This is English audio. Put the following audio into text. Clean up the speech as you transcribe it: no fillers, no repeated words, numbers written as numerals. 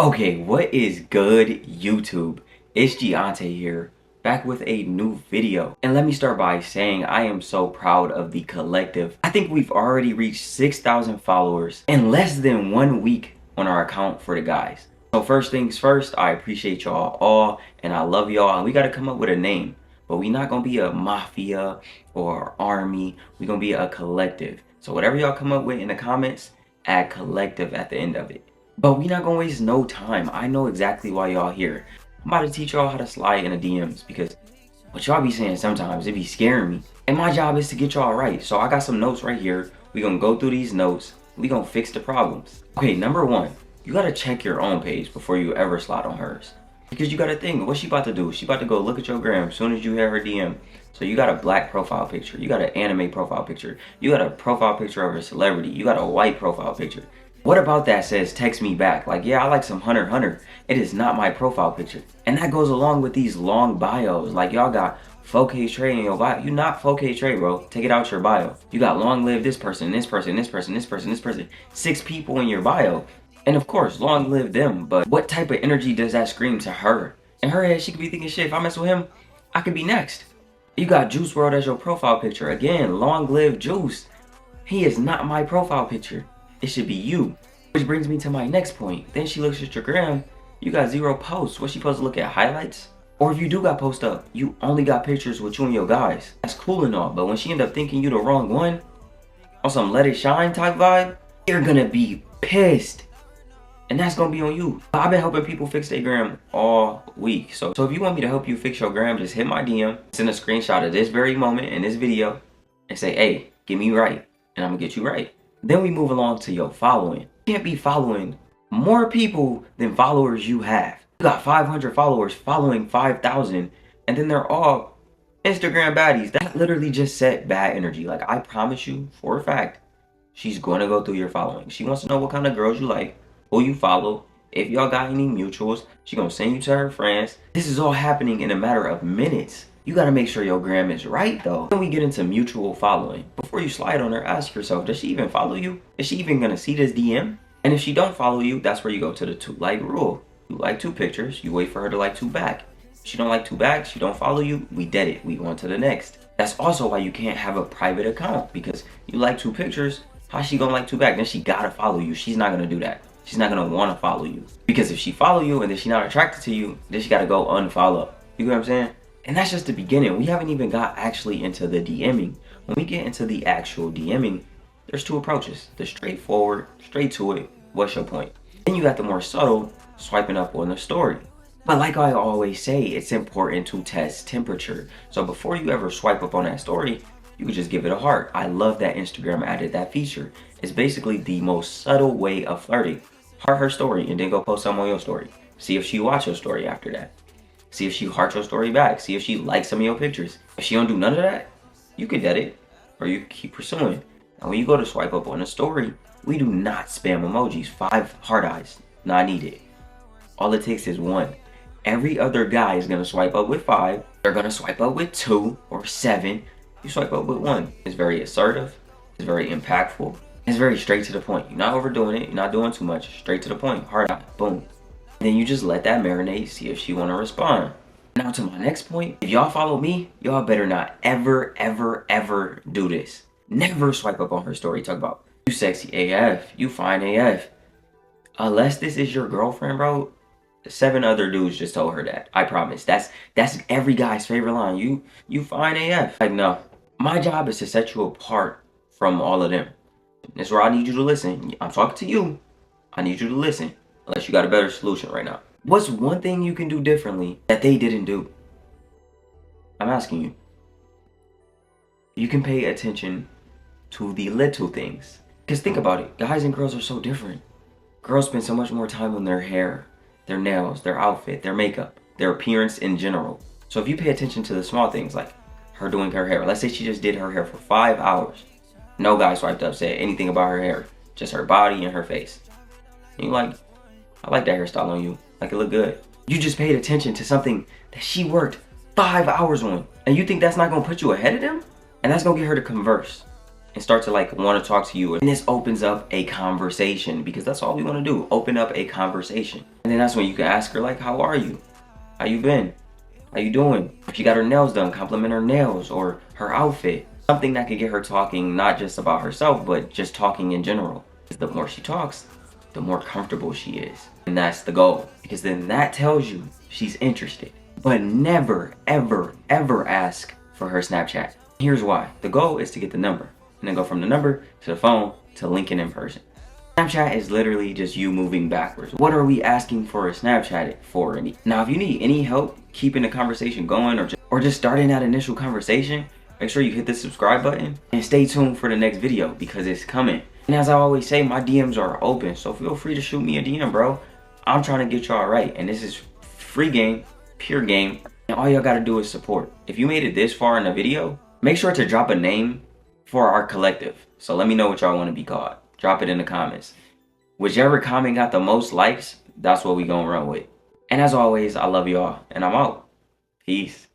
Okay, what is good, YouTube? It's Giante here, back with a new video. And let me start by saying I am so proud of the collective. I think we've already reached 6,000 followers in less than 1 week on our account for the guys. So first things first, I appreciate y'all all, and I love y'all, and we gotta come up with a name. But we not gonna be a mafia or army, we gonna be a collective. So whatever y'all come up with in the comments, add collective at the end of it. But we not gonna waste no time. I know exactly why y'all here. I'm about to teach y'all how to slide in the DMs because what y'all be saying sometimes, it be scaring me. And my job is to get y'all right. So I got some notes right here. We gonna go through these notes. We gonna fix the problems. Okay, number one, you gotta check your own page before you ever slide on hers. Because you gotta think, what's she about to do? She about to go look at your gram as soon as you hear her DM. So you got a black profile picture. You got an anime profile picture. You got a profile picture of a celebrity. You got a white profile picture. What about that says text me back? Like, yeah, I like some Hunter. It is not my profile picture. And that goes along with these long bios. Like, y'all got 4K Trey in your bio. You not 4K Trey, bro. Take it out your bio. You got long live this person, this person, this person, this person, this person. 6 people in your bio. And of course, long live them. But what type of energy does that scream to her? In her head, she could be thinking, shit, if I mess with him, I could be next. You got Juice WRLD as your profile picture. Again, long live Juice. He is not my profile picture. It should be you. Which brings me to my next point. Then she looks at your gram. You got 0 posts. What she supposed to look at? Highlights? Or if you do got post up, you only got pictures with you and your guys. That's cool and all. But when she end up thinking you the wrong one, on some let it shine type vibe, you're gonna be pissed. And that's gonna be on you. I've been helping people fix their gram all week. So if you want me to help you fix your gram, just hit my DM, send a screenshot of this very moment in this video, and say, hey, get me right. And I'm gonna get you right. Then we move along to your following. You can't be following more people than followers you have. You got 500 followers following 5,000, and then they're all Instagram baddies. That literally just set bad energy. Like, I promise you for a fact, she's going to go through your following. She wants to know what kind of girls you like, who you follow, if y'all got any mutuals. She gonna send you to her friends. This is all happening in a matter of minutes. You gotta make sure your gram is right though. Then we get into mutual following. Before you slide on her, ask yourself, does she even follow you? Is she even gonna see this DM? And if she don't follow you, that's where you go to the 2 like rule. You like 2 pictures, you wait for her to like 2 back. If she don't like 2 back, she don't follow you, we dead it, we go on to the next. That's also why you can't have a private account, because you like 2 pictures, how's she gonna like 2 back? Then she gotta follow you. She's not gonna do that. She's not gonna wanna follow you. Because if she follow you and then she's not attracted to you, then she gotta go unfollow. You get what I'm saying? And that's just the beginning. We haven't even got actually into the DMing. When we get into the actual DMing, there's 2 approaches. The straightforward, straight to it, what's your point? Then you got the more subtle, swiping up on the story. But like I always say, it's important to test temperature. So before you ever swipe up on that story, you could just give it a heart. I love that Instagram added that feature. It's basically the most subtle way of flirting. Heart her story and then go post some on your story. See if she watch your story after that. See if she heart your story back. See if she likes some of your pictures. If she don't do none of that, you could dead it or you can keep pursuing. And when you go to swipe up on a story, we do not spam emojis. 5 heart eyes, not needed. All it takes is 1. Every other guy is gonna swipe up with 5. They're gonna swipe up with 2 or 7. You swipe up with 1. It's very assertive. It's very impactful. It's very straight to the point. You're not overdoing it. You're not doing too much. Straight to the point. Heart eye. Boom. And then you just let that marinate. See if she want to respond. Now to my next point. If y'all follow me, y'all better not ever, ever, ever do this. Never swipe up on her story. Talk about, you sexy AF. You fine AF. Unless this is your girlfriend, bro. 7 other dudes just told her that. I promise. That's every guy's favorite line. You fine AF. Like, no. My job is to set you apart from all of them. That's where I need you to listen. I'm talking to you. I need you to listen. Unless you got a better solution right now. What's one thing you can do differently that they didn't do? I'm asking you. You can pay attention to the little things. Because think about it. Guys and girls are so different. Girls spend so much more time on their hair, their nails, their outfit, their makeup, their appearance in general. So if you pay attention to the small things like her doing her hair. Let's say she just did her hair for 5 hours. No guy swiped up, said anything about her hair. Just her body and her face. And you like, I like that hairstyle on you. Like, it look good. You just paid attention to something that she worked 5 hours on. And you think that's not gonna put you ahead of them? And that's gonna get her to converse and start to like want to talk to you. And this opens up a conversation, because that's all we want to do, open up a conversation. And then that's when you can ask her like, how are you? How you been? How you doing? If she got her nails done, compliment her nails or her outfit. Something that could get her talking, not just about herself, but just talking in general. The more she talks, the more comfortable she is. And that's the goal, because then that tells you she's interested. But never, ever, ever ask for her Snapchat. Here's why. The goal is to get the number, and then go from the number to the phone to linking in person. Snapchat is literally just you moving backwards. What are we asking for a Snapchat for? Now, if you need any help keeping the conversation going, or just starting that initial conversation, make sure you hit the subscribe button and stay tuned for the next video, because it's coming. And as I always say, my DMs are open, so feel free to shoot me a DM, bro. I'm trying to get y'all right, and this is free game, pure game, and all y'all gotta do is support. If you made it this far in the video, make sure to drop a name for our collective. So let me know what y'all want to be called. Drop it in the comments. Whichever comment got the most likes, that's what we gonna run with. And as always, I love y'all, and I'm out. Peace.